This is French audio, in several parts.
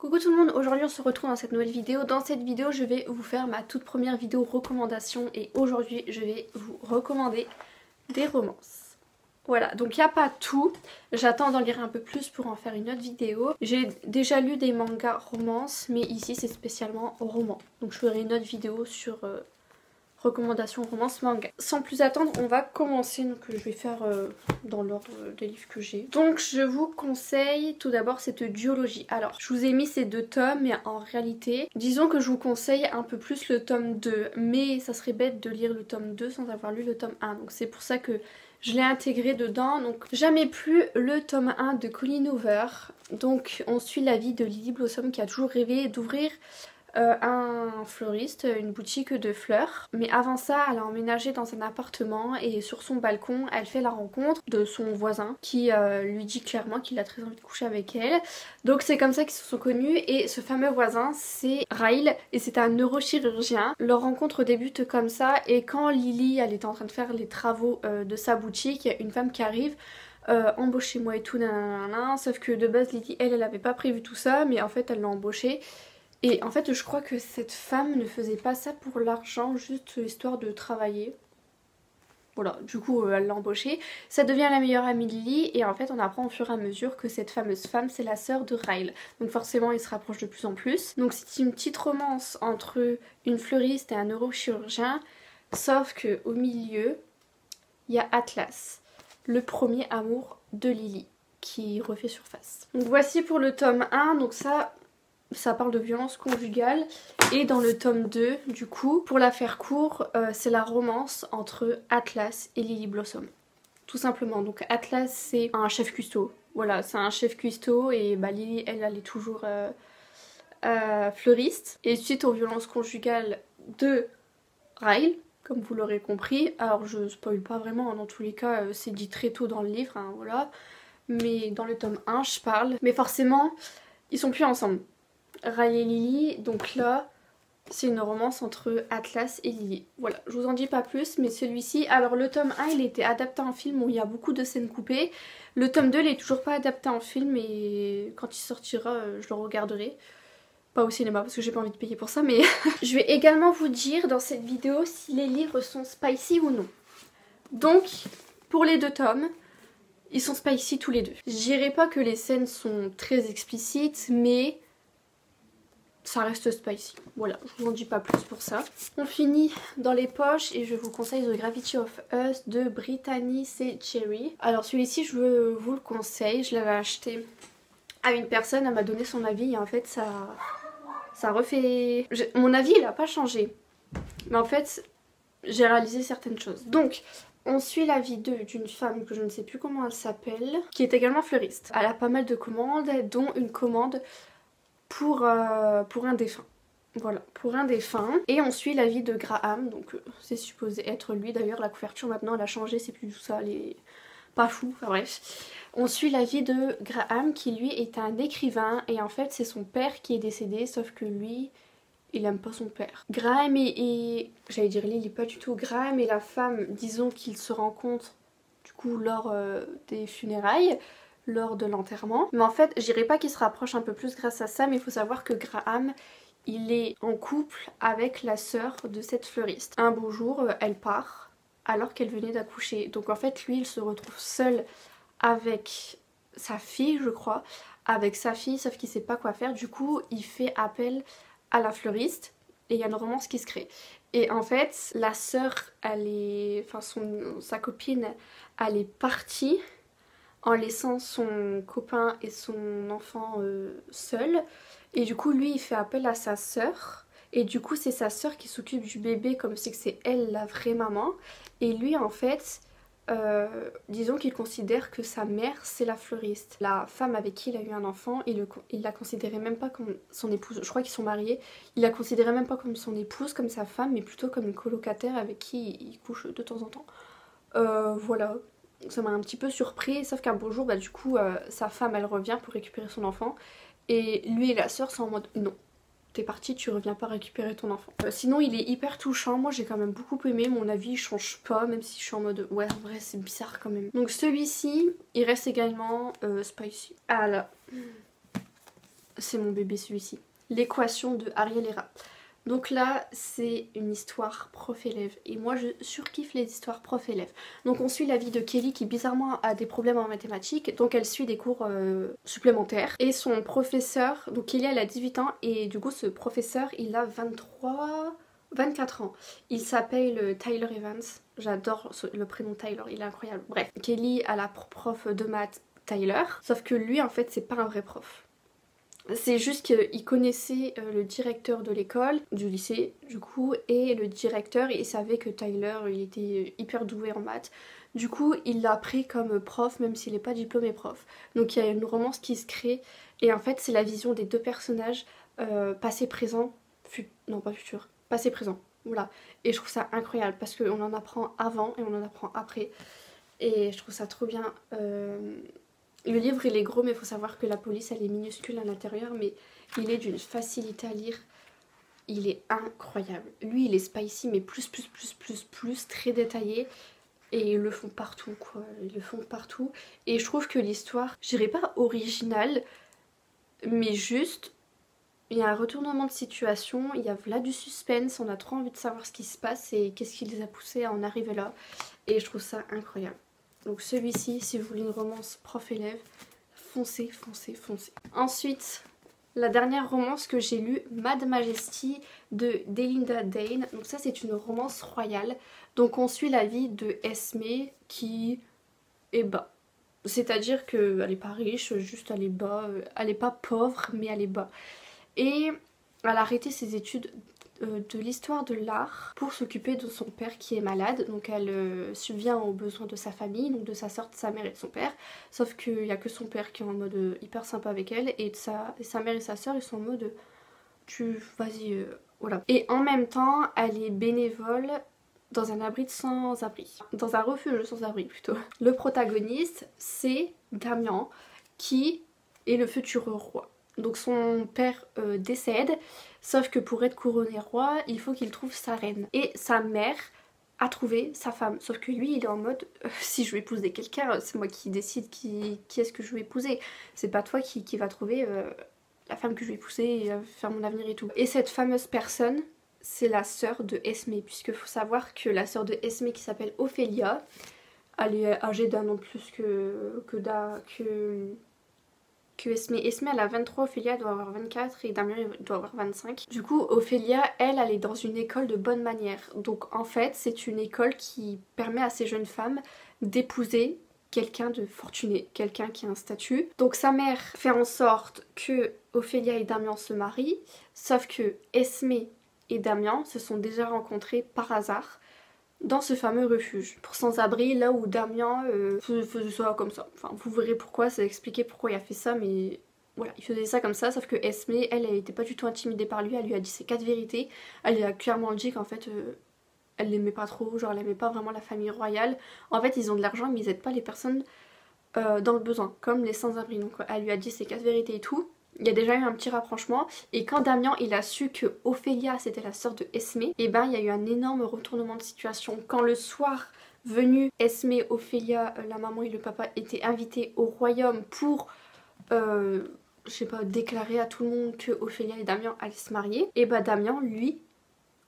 Coucou tout le monde, aujourd'hui on se retrouve dans cette nouvelle vidéo. Dans cette vidéo je vais vous faire ma toute première vidéo recommandation et aujourd'hui je vais vous recommander des romances. Voilà, donc il n'y a pas tout, j'attends d'en lire un peu plus pour en faire une autre vidéo. J'ai déjà lu des mangas romances mais ici c'est spécialement roman. Donc je ferai une autre vidéo sur recommandations romance manga. Sans plus attendre, on va commencer. Donc je vais faire dans l'ordre des livres que j'ai. Donc je vous conseille tout d'abord cette duologie. Alors je vous ai mis ces deux tomes mais en réalité disons que je vous conseille un peu plus le tome 2. Mais ça serait bête de lire le tome 2 sans avoir lu le tome 1. Donc c'est pour ça que je l'ai intégré dedans. Donc jamais plus le tome 1 de Colleen Hoover. Donc on suit la vie de Lily Blossom qui a toujours rêvé d'ouvrir un fleuriste, une boutique de fleurs. Mais avant ça, elle a emménagé dans un appartement et sur son balcon, elle fait la rencontre de son voisin qui lui dit clairement qu'il a très envie de coucher avec elle. Donc c'est comme ça qu'ils se sont connus et ce fameux voisin c'est Ryle et c'est un neurochirurgien. Leur rencontre débute comme ça et quand Lily elle était en train de faire les travaux de sa boutique, il y a une femme qui arrive. Embauchez-moi et tout, nanana. Sauf que de base Lily elle avait pas prévu tout ça mais en fait elle l'a embauché. Et en fait je crois que cette femme ne faisait pas ça pour l'argent, juste histoire de travailler. Voilà, du coup elle l'a embauchée. Ça devient la meilleure amie de Lily et en fait on apprend au fur et à mesure que cette fameuse femme c'est la sœur de Ryle. Donc forcément ils se rapprochent de plus en plus. Donc c'est une petite romance entre une fleuriste et un neurochirurgien. Sauf que au milieu il y a Atlas, le premier amour de Lily qui refait surface. Donc voici pour le tome 1, donc ça parle de violence conjugale et dans le tome 2 du coup, pour la faire court, c'est la romance entre Atlas et Lily Blossom. Tout simplement, donc Atlas c'est un chef cuistot, voilà c'est un chef cuistot et bah, Lily elle est toujours fleuriste. Et suite aux violences conjugales de Ryle, comme vous l'aurez compris, alors je spoil pas vraiment, hein, dans tous les cas c'est dit très tôt dans le livre, hein, voilà. Mais dans le tome 1 je parle, mais forcément ils sont plus ensemble. Ryle et Lily, donc là c'est une romance entre Atlas et Lily. Voilà, je vous en dis pas plus, mais celui-ci, alors le tome 1 il était adapté en film où il y a beaucoup de scènes coupées. Le tome 2 il est toujours pas adapté en film et quand il sortira je le regarderai. Pas au cinéma parce que j'ai pas envie de payer pour ça, mais je vais également vous dire dans cette vidéo si les livres sont spicy ou non. Donc pour les deux tomes, ils sont spicy tous les deux. Je dirais pas que les scènes sont très explicites, mais ça reste spicy. Voilà, je vous en dis pas plus pour ça. On finit dans les poches et je vous conseille The Gravity of Us de Brittany C. Cherry. Alors celui-ci je vous le conseille, je l'avais acheté à une personne, elle m'a donné son avis et en fait ça refait... Mon avis il a pas changé, mais en fait j'ai réalisé certaines choses. Donc on suit la vie d'une femme que je ne sais plus comment elle s'appelle, qui est également fleuriste. Elle a pas mal de commandes, dont une commande pour un défunt. Voilà, pour un défunt. Et on suit la vie de Graham, donc c'est supposé être lui. D'ailleurs la couverture maintenant elle a changé, c'est plus tout ça, elle est pas fou, enfin bref. On suit la vie de Graham qui lui est un écrivain et en fait c'est son père qui est décédé, sauf que lui il aime pas son père. Graham et j'allais dire Lily, pas du tout. Graham et la femme, disons qu'ils se rencontrent du coup lors des funérailles, lors de l'enterrement. Mais en fait, je dirais pas qu'ils se rapprochent un peu plus grâce à ça, mais il faut savoir que Graham, il est en couple avec la sœur de cette fleuriste. Un beau jour, elle part alors qu'elle venait d'accoucher. Donc en fait, lui, il se retrouve seul avec sa fille, je crois, avec sa fille, sauf qu'il sait pas quoi faire. Du coup, il fait appel à la fleuriste et il y a une romance qui se crée. Et en fait, la sœur, elle est... Enfin, sa copine, elle est partie en laissant son copain et son enfant seuls. Et du coup, lui, il fait appel à sa sœur. Et du coup, c'est sa sœur qui s'occupe du bébé comme si c'est elle la vraie maman. Et lui, en fait, disons qu'il considère que sa mère, c'est la fleuriste. La femme avec qui il a eu un enfant, il la considérait même pas comme son épouse. Je crois qu'ils sont mariés. Il la considérait même pas comme son épouse, comme sa femme, mais plutôt comme une colocataire avec qui il couche de temps en temps. Voilà. Ça m'a un petit peu surpris, sauf qu'un beau jour, bah, du coup, sa femme, elle revient pour récupérer son enfant. Et lui et la sœur sont en mode non, t'es partie, tu reviens pas récupérer ton enfant. Sinon, il est hyper touchant. Moi, j'ai quand même beaucoup aimé. Mon avis, il change pas, même si je suis en mode ouais, en vrai, c'est bizarre quand même. Donc, celui-ci, il reste également spicy. Ah là. c'est mon bébé celui-ci. L'équation de Ariel Hera. Donc là, c'est une histoire prof-élève. Et moi, je surkiffe les histoires prof-élève. Donc on suit la vie de Kelly qui bizarrement a des problèmes en mathématiques. Donc elle suit des cours supplémentaires. Et son professeur, donc Kelly elle a 18 ans. Et du coup ce professeur, il a 24 ans. Il s'appelle Tyler Evans. J'adore le prénom Tyler, il est incroyable. Bref, Kelly a la prof de maths Tyler. Sauf que lui en fait c'est pas un vrai prof. C'est juste qu'il connaissait le directeur de l'école, du lycée du coup, et le directeur il savait que Tyler il était hyper doué en maths. Du coup il l'a pris comme prof même s'il n'est pas diplômé prof. Donc il y a une romance qui se crée et en fait c'est la vision des deux personnages passé, présent, non pas futur, passé, présent. Voilà. Et je trouve ça incroyable parce qu'on en apprend avant et on en apprend après. Et je trouve ça trop bien. Le livre il est gros mais il faut savoir que la police elle est minuscule à l'intérieur mais il est d'une facilité à lire. Il est incroyable. Lui il est spicy mais plus, très détaillé. Et ils le font partout quoi. Ils le font partout. Et je trouve que l'histoire, je dirais pas originale, mais juste, il y a un retournement de situation, il y a là du suspense, on a trop envie de savoir ce qui se passe et qu'est-ce qui les a poussés à en arriver là. Et je trouve ça incroyable. Donc celui-ci, si vous voulez une romance prof-élève, foncez. Ensuite, la dernière romance que j'ai lue, Mad Majesty de Delinda Dane. Donc ça c'est une romance royale. Donc on suit la vie de Esme qui est bas. C'est-à-dire qu'elle n'est pas riche, juste elle est bas. Elle n'est pas pauvre mais elle est bas. Et elle a arrêté ses études de l'histoire de l'art pour s'occuper de son père qui est malade. Donc elle subvient aux besoins de sa famille, donc de sa soeur, de sa mère et de son père. Sauf qu'il n'y a que son père qui est en mode hyper sympa avec elle et sa mère et sa soeur ils sont en mode vas-y voilà. Et en même temps elle est bénévole dans un abri de sans-abri. Dans un refuge de sans-abri plutôt. Le protagoniste c'est Damien qui est le futur roi. Donc son père décède, sauf que pour être couronné roi, il faut qu'il trouve sa reine. Et sa mère a trouvé sa femme, sauf que lui il est en mode si je veux épouser quelqu'un, c'est moi qui décide qui est-ce que je veux épouser. C'est pas toi qui va trouver la femme que je vais épouser et faire mon avenir et tout. Et cette fameuse personne, c'est la sœur de Esme, puisque faut savoir que la sœur de Esme qui s'appelle Ophélia, elle est âgée d'un an de plus que Esme. Esme elle a 23, Ophélia doit avoir 24 et Damien doit avoir 25. Du coup Ophélia elle est dans une école de bonne manière. Donc en fait c'est une école qui permet à ces jeunes femmes d'épouser quelqu'un de fortuné, quelqu'un qui a un statut. Donc sa mère fait en sorte que Ophélia et Damien se marient, sauf que Esme et Damien se sont déjà rencontrés par hasard dans ce fameux refuge pour sans-abri, là où Damien faisait ça comme ça. Enfin, vous verrez pourquoi, ça expliquer pourquoi il a fait ça, mais voilà, il faisait ça comme ça, sauf que Esme, elle était pas du tout intimidée par lui, elle lui a dit ses 4 vérités, elle lui a clairement dit qu'en fait, elle l'aimait pas trop, genre elle aimait pas vraiment la famille royale. En fait, ils ont de l'argent, mais ils aident pas les personnes dans le besoin, comme les sans-abri. Donc elle lui a dit ses 4 vérités et tout. Il y a déjà eu un petit rapprochement et quand Damien il a su que Ophélia c'était la sœur de Esme, et ben il y a eu un énorme retournement de situation. Quand le soir venu, Esme, Ophélia, la maman et le papa étaient invités au royaume pour je sais pas, déclarer à tout le monde que Ophélia et Damien allaient se marier, et ben Damien lui,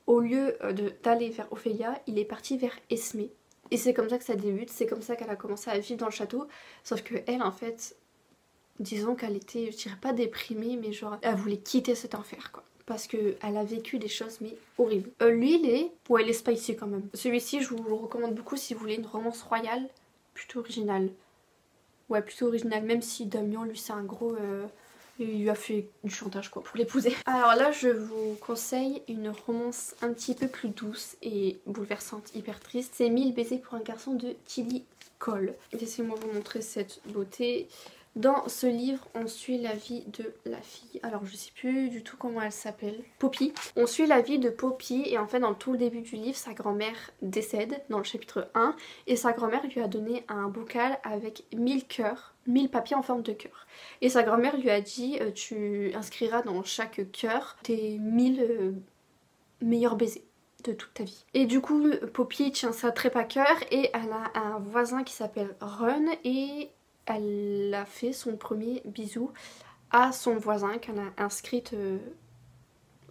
au lieu d'aller vers Ophélia, il est parti vers Esme. Et c'est comme ça que ça débute, c'est comme ça qu'elle a commencé à vivre dans le château, sauf que elle en fait, disons qu'elle était, je dirais pas déprimée, mais genre elle voulait quitter cet enfer quoi. Parce qu'elle a vécu des choses mais horribles. Lui il est spicy quand même. Celui-ci je vous le recommande beaucoup si vous voulez une romance royale plutôt originale. Ouais plutôt originale, même si Damien lui c'est un gros... il lui a fait du chantage quoi pour l'épouser. Alors là je vous conseille une romance un petit peu plus douce et bouleversante, hyper triste. C'est 1000 baisers pour un garçon de Tilly Cole. Laissez-moi vous montrer cette beauté. Dans ce livre, on suit la vie de la fille, alors je sais plus du tout comment elle s'appelle, Poppy. On suit la vie de Poppy et en fait dans tout le début du livre, sa grand-mère décède dans le chapitre 1 et sa grand-mère lui a donné un bocal avec 1000 cœurs, 1000 papiers en forme de cœur. Et sa grand-mère lui a dit tu inscriras dans chaque cœur tes 1000 meilleurs baisers de toute ta vie. Et du coup Poppy tient ça très à cœur et elle a un voisin qui s'appelle Ron et elle a fait son premier bisou à son voisin qu'elle a inscrite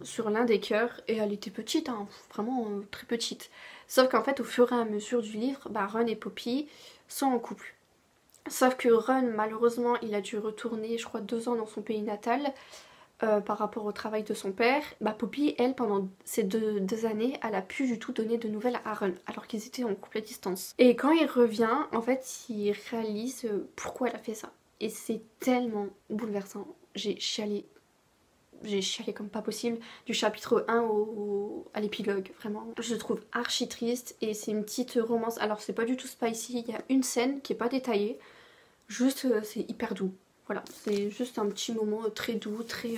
sur l'un des cœurs, et elle était petite, hein, vraiment très petite. Sauf qu'en fait au fur et à mesure du livre, bah, Ron et Poppy sont en couple. Sauf que Ron, malheureusement, il a dû retourner, je crois, 2 ans dans son pays natal par rapport au travail de son père. Bah, Poppy, elle, pendant ces deux années, elle a plus du tout donné de nouvelles à Ron, alors qu'ils étaient en couple à distance. Et quand il revient, en fait, il réalise pourquoi elle a fait ça. Et c'est tellement bouleversant. J'ai chialé comme pas possible du chapitre 1 à l'épilogue, vraiment. Je le trouve archi triste et c'est une petite romance. Alors c'est pas du tout spicy, il y a une scène qui est pas détaillée, juste c'est hyper doux. Voilà, c'est juste un petit moment très doux, très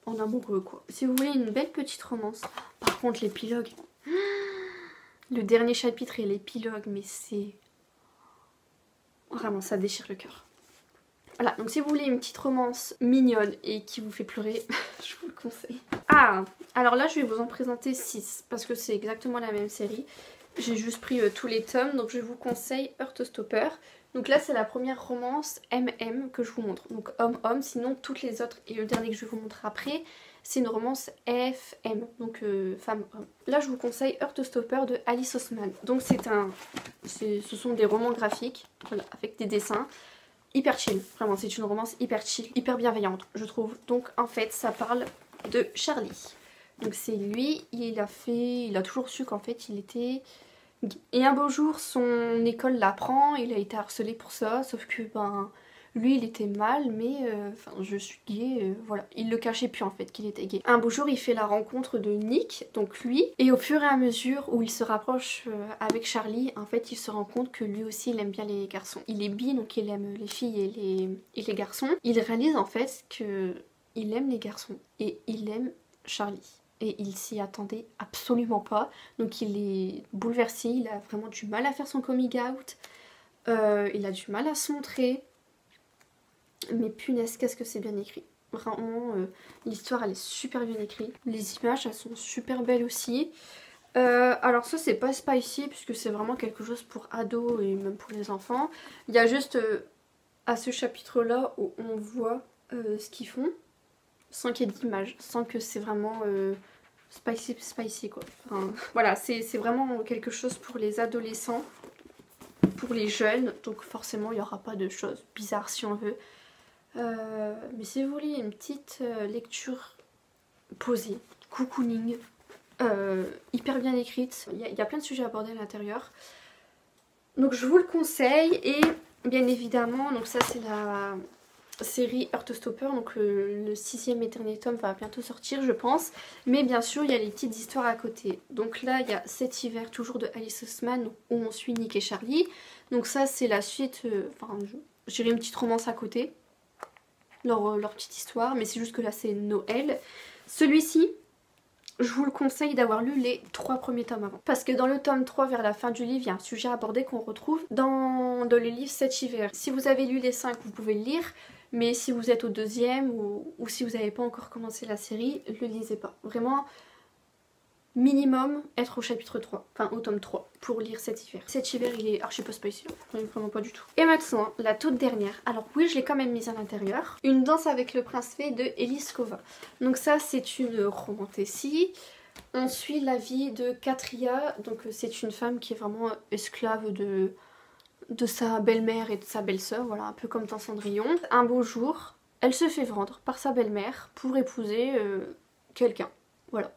en amoureux quoi. Si vous voulez une belle petite romance, par contre l'épilogue, le dernier chapitre et l'épilogue, mais c'est... Vraiment ça déchire le cœur. Voilà, donc si vous voulez une petite romance mignonne et qui vous fait pleurer, je vous le conseille. Ah, alors là je vais vous en présenter 6 parce que c'est exactement la même série. J'ai juste pris tous les tomes, donc je vous conseille Heartstopper. Donc là c'est la première romance MM que je vous montre, donc homme-homme, sinon toutes les autres et le dernier que je vais vous montrer après, c'est une romance FM, donc femme-homme. Là je vous conseille Heartstopper de Alice Oseman. Donc ce sont des romans graphiques, voilà, avec des dessins. Hyper chill, vraiment c'est une romance hyper chill, hyper bienveillante je trouve. Donc en fait ça parle de Charlie. Donc c'est lui, il a toujours su qu'en fait il était... Et un beau jour son école l'apprend, il a été harcelé pour ça, sauf que ben lui il était mal, mais enfin je suis gay, voilà. Il le cachait plus en fait qu'il était gay. Un beau jour il fait la rencontre de Nick, donc lui, et au fur et à mesure où il se rapproche avec Charlie, en fait il se rend compte que lui aussi il aime bien les garçons. Il est bi, donc il aime les filles et les garçons. Il réalise en fait que il aime les garçons et il aime Charlie. Et il s'y attendait absolument pas, donc il est bouleversé, il a vraiment du mal à faire son coming out, il a du mal à se montrer, mais punaise qu'est-ce que c'est bien écrit. Vraiment l'histoire elle est super bien écrite, les images elles sont super belles aussi. Alors ça c'est pas spicy puisque c'est vraiment quelque chose pour ados et même pour les enfants. Il y a juste à ce chapitre là où on voit ce qu'ils font, sans qu'il y ait d'image, sans que c'est vraiment spicy quoi. Enfin, voilà, c'est vraiment quelque chose pour les adolescents, pour les jeunes, donc forcément il n'y aura pas de choses bizarres si on veut. Mais si vous voulez une petite lecture posée, cocooning, hyper bien écrite, il y a plein de sujets abordés à l'intérieur. Donc je vous le conseille et bien évidemment, donc ça c'est la série Heartstopper, donc le 6e et dernier tome va bientôt sortir je pense, mais bien sûr il y a les petites histoires à côté. Donc là il y a Cet hiver toujours de Alice Oseman où on suit Nick et Charlie, donc ça c'est la suite, enfin j'irai une petite romance à côté, leur petite histoire, mais c'est juste que là c'est Noël. Celui-ci je vous le conseille d'avoir lu les 3 premiers tomes avant. Parce que dans le tome 3, vers la fin du livre, il y a un sujet abordé qu'on retrouve dans le livre Cet hiver. Si vous avez lu les 5, vous pouvez le lire. Mais si vous êtes au 2e ou si vous n'avez pas encore commencé la série, ne le lisez pas. Vraiment, minimum, être au chapitre 3, enfin au tome 3, pour lire Cet hiver. Cet hiver, il est archi pas spicy, vraiment pas du tout. Et maintenant, la toute dernière. Alors oui, je l'ai quand même mise à l'intérieur. Une danse avec le prince fée de Elise Kova. Donc ça, c'est une romantécie. On suit la vie de Katria. Donc c'est une femme qui est vraiment esclave de sa belle-mère et de sa belle-sœur, voilà, un peu comme dans Cendrillon. Un beau jour, elle se fait vendre par sa belle-mère pour épouser quelqu'un, voilà.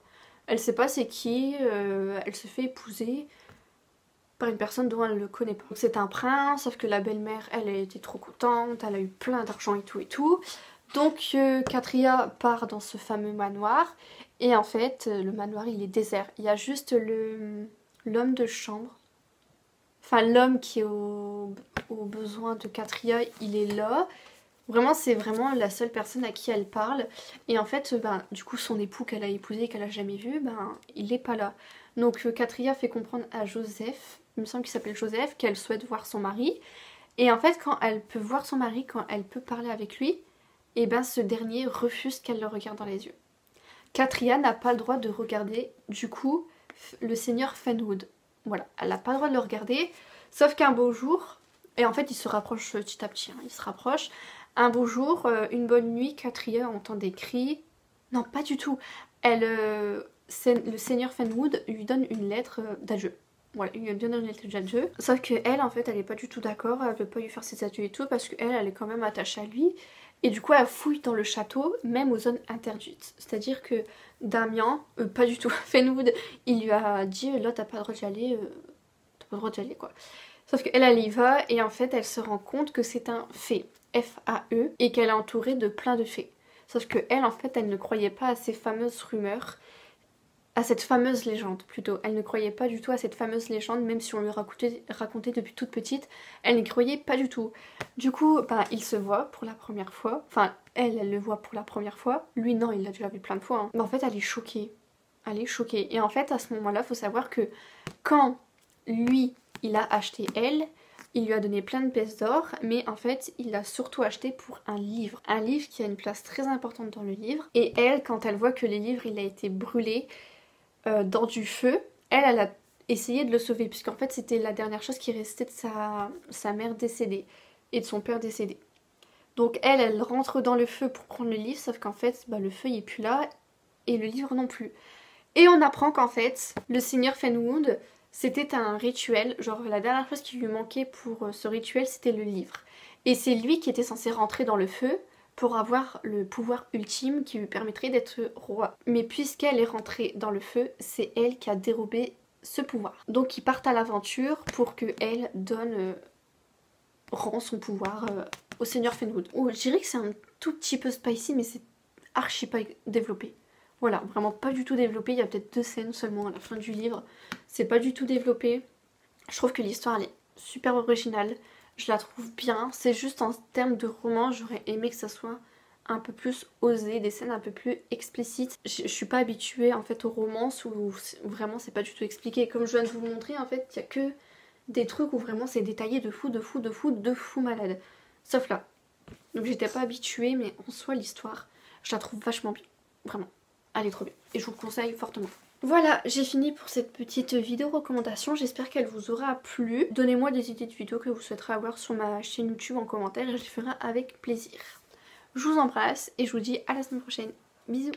Elle sait pas c'est qui, elle se fait épouser par une personne dont elle ne connaît pas. C'est un prince, sauf que la belle-mère, elle était trop contente, elle a eu plein d'argent et tout et tout. Donc Katria part dans ce fameux manoir, et en fait, le manoir il est désert. Il y a juste l'homme de chambre, enfin l'homme qui est aux besoins de Katria, il est là. Vraiment, c'est vraiment la seule personne à qui elle parle. Et en fait, du coup, son époux qu'elle a épousé, qu'elle a jamais vu, il est pas là. Donc Katria fait comprendre à Joseph, il me semble qu'il s'appelle Joseph, qu'elle souhaite voir son mari. Et en fait, quand elle peut voir son mari, quand elle peut parler avec lui, et ce dernier refuse qu'elle le regarde dans les yeux. Katria n'a pas le droit de regarder, du coup, le seigneur Fenwood. Voilà, elle n'a pas le droit de le regarder, sauf qu'un beau jour, et en fait il se rapproche petit à petit, hein, il se rapproche. Un beau jour, une bonne nuit, Katria entend des cris. Non, pas du tout. Le seigneur Fenwood lui donne une lettre d'adieu. Voilà, il lui donne une lettre d'adieu. Sauf que elle, en fait, elle est pas du tout d'accord. Elle veut pas lui faire ses adieux et tout parce qu'elle, elle est quand même attachée à lui. Et du coup, elle fouille dans le château, même aux zones interdites. C'est-à-dire que Damien, pas du tout, Fenwood, il lui a dit là, t'as pas le droit d'y aller, t'as pas le droit d'y aller quoi. Sauf qu'elle, elle y va et en fait, elle se rend compte que c'est un fée, F-A-E, et qu'elle est entourée de plein de fées. Sauf que elle, en fait, elle ne croyait pas à ces fameuses rumeurs, à cette fameuse légende plutôt. Elle ne croyait pas du tout à cette fameuse légende, même si on lui racontait depuis toute petite, elle n'y croyait pas du tout. Du coup, bah, il se voit pour la première fois. Enfin, elle le voit pour la première fois. Lui, non, il l'a déjà vu plein de fois. Hein. Mais en fait, elle est choquée. Elle est choquée. Et en fait, à ce moment-là, il faut savoir que quand lui, il a acheté elle, il lui a donné plein de pièces d'or, mais en fait, il l'a surtout acheté pour un livre. Un livre qui a une place très importante dans le livre. Et elle, quand elle voit que le livre, il a été brûlé dans du feu, elle a essayé de le sauver, puisqu'en fait, c'était la dernière chose qui restait de sa mère décédée et de son père décédé. Donc elle rentre dans le feu pour prendre le livre, sauf qu'en fait, bah, le feu il est plus là, et le livre non plus. Et on apprend qu'en fait, le seigneur Fenwood, c'était un rituel, genre la dernière chose qui lui manquait pour ce rituel, c'était le livre. Et c'est lui qui était censé rentrer dans le feu pour avoir le pouvoir ultime qui lui permettrait d'être roi. Mais puisqu'elle est rentrée dans le feu, c'est elle qui a dérobé ce pouvoir. Donc ils partent à l'aventure pour que elle donne, rend son pouvoir au seigneur Fenwood. Oh, je dirais que c'est un tout petit peu spicy, mais c'est archi pas développé. Voilà, vraiment pas du tout développé. Il y a peut-être 2 scènes seulement à la fin du livre. C'est pas du tout développé. Je trouve que l'histoire, elle est super originale. Je la trouve bien. C'est juste en termes de roman, j'aurais aimé que ça soit un peu plus osé, des scènes un peu plus explicites. Je suis pas habituée en fait aux romances où vraiment c'est pas du tout expliqué. Comme je viens de vous le montrer, en fait, il y a que des trucs où vraiment c'est détaillé de fou, de fou, de fou, de fou malade. Sauf là. Donc j'étais pas habituée, mais en soi, l'histoire, je la trouve vachement bien. Vraiment. Elle est trop bien. Et je vous le conseille fortement. Voilà, j'ai fini pour cette petite vidéo recommandation. J'espère qu'elle vous aura plu. Donnez-moi des idées de vidéos que vous souhaiterez avoir sur ma chaîne YouTube en commentaire et je les ferai avec plaisir. Je vous embrasse et je vous dis à la semaine prochaine. Bisous.